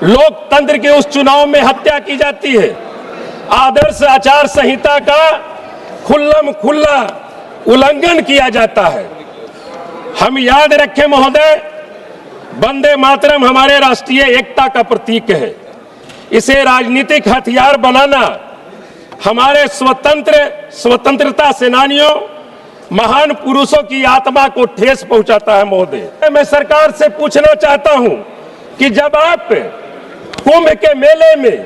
लोकतंत्र के उस चुनाव में हत्या की जाती है। आदर्श आचार संहिता का खुल्लम खुल्ला उल्लंघन किया जाता है। हम याद रखें महोदय, वंदे मातरम हमारे राष्ट्रीय एकता का प्रतीक है। इसे राजनीतिक हथियार बनाना हमारे स्वतंत्रता सेनानियों, महान पुरुषों की आत्मा को ठेस पहुंचाता है। महोदय, मैं सरकार से पूछना चाहता हूं कि जब आप कुंभ के मेले में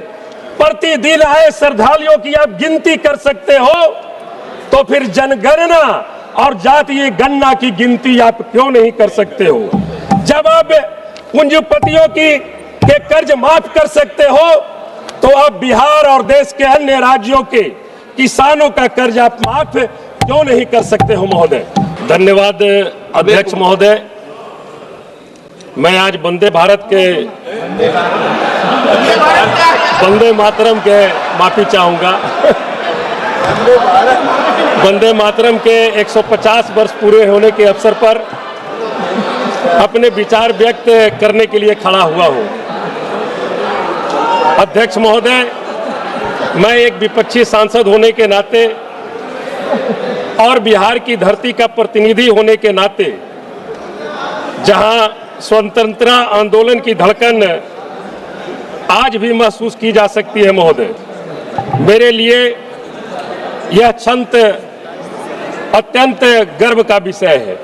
प्रतिदिन आए श्रद्धालुओं की आप गिनती कर सकते हो, तो फिर जनगणना और जातीय गणना की गिनती आप क्यों नहीं कर सकते हो? जब आप पूंजीपतियों के कर्ज माफ कर सकते हो, तो आप बिहार और देश के अन्य राज्यों के किसानों का कर्ज आप माफ क्यों नहीं कर सकते हो? महोदय, धन्यवाद अध्यक्ष महोदय। मैं आज वंदे भारत के वंदे मातरम के माफी चाहूंगा। वंदे मातरम के 150 वर्ष पूरे होने के अवसर पर अपने विचार व्यक्त करने के लिए खड़ा हुआ हूं। अध्यक्ष महोदय, मैं एक विपक्षी सांसद होने के नाते और बिहार की धरती का प्रतिनिधि होने के नाते, जहां स्वतंत्रता आंदोलन की धड़कन आज भी महसूस की जा सकती है महोदय, मेरे लिए यह क्षण अत्यंत गर्व का विषय है।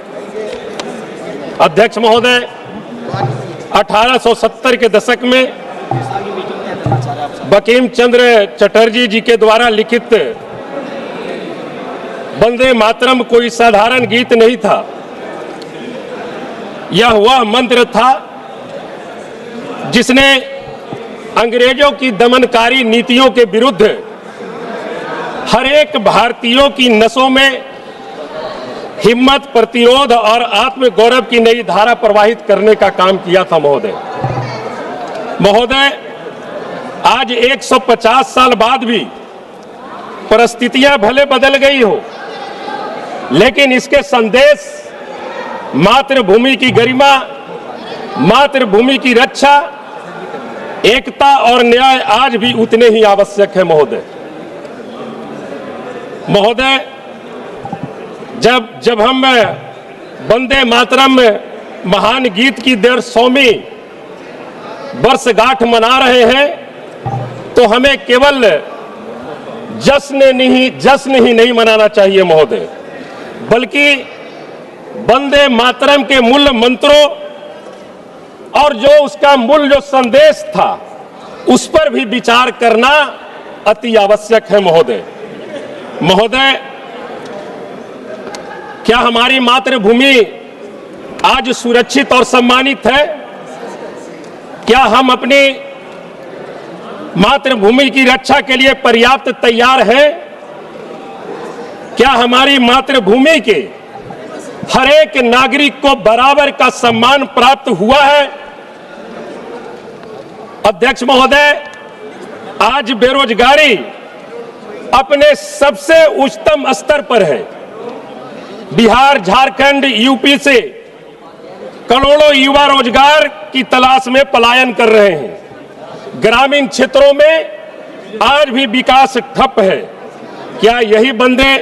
अध्यक्ष महोदय, 1870 के दशक में बंकिम चंद्र चटर्जी जी के द्वारा लिखित वंदे मातरम कोई साधारण गीत नहीं था। यह वह मंत्र था जिसने अंग्रेजों की दमनकारी नीतियों के विरुद्ध हर एक भारतीयों की नसों में हिम्मत, प्रतिरोध और आत्मगौरव की नई धारा प्रवाहित करने का काम किया था। महोदय, आज 150 साल बाद भी परिस्थितियां भले बदल गई हो, लेकिन इसके संदेश मातृभूमि की गरिमा, मातृभूमि की रक्षा, एकता और न्याय आज भी उतने ही आवश्यक है। महोदय, जब हम वंदे मातरम महान गीत की 150वीं वर्षगांठ मना रहे हैं, तो हमें केवल जश्न ही नहीं मनाना चाहिए महोदय, बल्कि वंदे मातरम के मूल मंत्रों और जो उसका मूल जो संदेश था, उस पर भी विचार करना अति आवश्यक है। महोदय, क्या हमारी मातृभूमि आज सुरक्षित और सम्मानित है? क्या हम अपनी मातृभूमि की रक्षा के लिए पर्याप्त तैयार हैं? क्या हमारी मातृभूमि के हर एक नागरिक को बराबर का सम्मान प्राप्त हुआ है? अध्यक्ष महोदय, आज बेरोजगारी अपने सबसे उच्चतम स्तर पर है। बिहार, झारखंड, यूपी से करोड़ों युवा रोजगार की तलाश में पलायन कर रहे हैं। ग्रामीण क्षेत्रों में आज भी विकास ठप है। क्या यही वंदे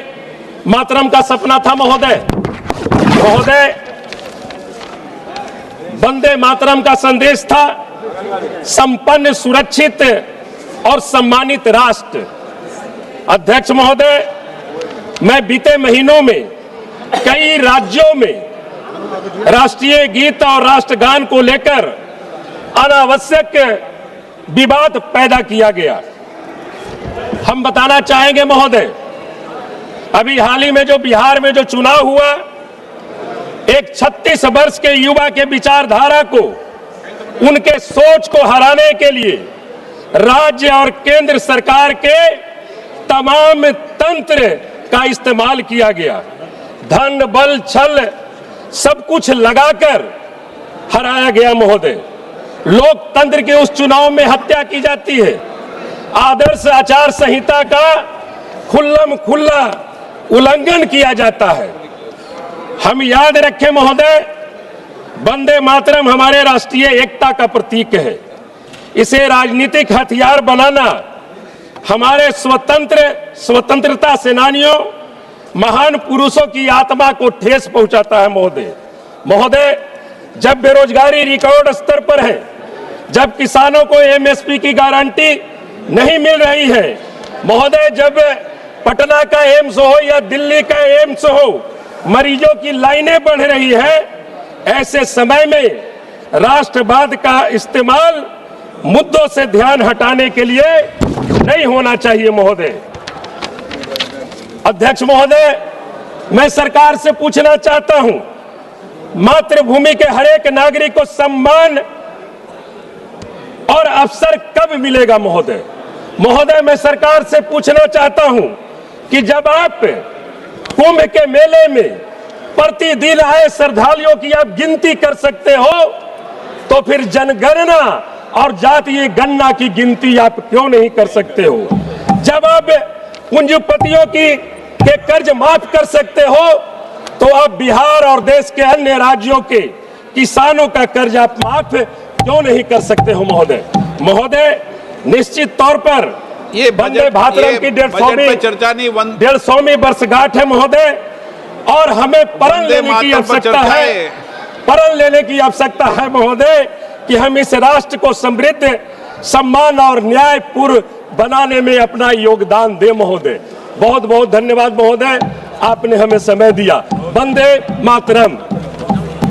मातरम का सपना था महोदय? वंदे मातरम का संदेश था संपन्न, सुरक्षित और सम्मानित राष्ट्र। अध्यक्ष महोदय, मैं बीते महीनों में कई राज्यों में राष्ट्रीय गीत और राष्ट्रगान को लेकर अनावश्यक विवाद पैदा किया गया। हम बताना चाहेंगे महोदय, अभी हाल ही में जो बिहार में जो चुनाव हुआ, एक 36 वर्ष के युवा के विचारधारा को, उनके सोच को हराने के लिए राज्य और केंद्र सरकार के तमाम तंत्र का इस्तेमाल किया गया। धन, बल, छल सब कुछ लगाकर हराया गया महोदय। लोकतंत्र के उस चुनाव में हत्या की जाती है। आदर्श आचार संहिता का खुल्लम खुल्ला उल्लंघन किया जाता है। हम याद रखें महोदय, वंदे मातरम हमारे राष्ट्रीय एकता का प्रतीक है। इसे राजनीतिक हथियार बनाना हमारे स्वतंत्रता सेनानियों, महान पुरुषों की आत्मा को ठेस पहुंचाता है महोदय। जब बेरोजगारी रिकॉर्ड स्तर पर है, जब किसानों को एमएसपी की गारंटी नहीं मिल रही है महोदय, जब पटना का एम्स हो या दिल्ली का एम्स हो, मरीजों की लाइनें बढ़ रही है, ऐसे समय में राष्ट्रवाद का इस्तेमाल मुद्दों से ध्यान हटाने के लिए नहीं होना चाहिए महोदय। अध्यक्ष महोदय, मैं सरकार से पूछना चाहता हूं, मातृभूमि के हर एक नागरिक को सम्मान और अवसर कब मिलेगा महोदय? मैं सरकार से पूछना चाहता हूं कि जब आप कुंभ के मेले में प्रतिदिन आए श्रद्धालुओं की आप गिनती कर सकते हो, तो फिर जनगणना और जातीय गणना की गिनती आप क्यों नहीं कर सकते हो? जब आप पूंजीपतियों के कर्ज माफ कर सकते हो, तो आप बिहार और देश के अन्य राज्यों के किसानों का कर्ज आप माफ क्यों नहीं कर सकते हो महोदय? निश्चित तौर पर ये वंदे भारत की 150वीं वर्षगांठ है महोदय, और हमें प्रण लेने की आवश्यकता है महोदय कि हम इस राष्ट्र को समृद्ध, सम्मान और न्यायपूर्ण बनाने में अपना योगदान दें महोदय। बहुत बहुत धन्यवाद महोदय, आपने हमें समय दिया। वंदे मातरम।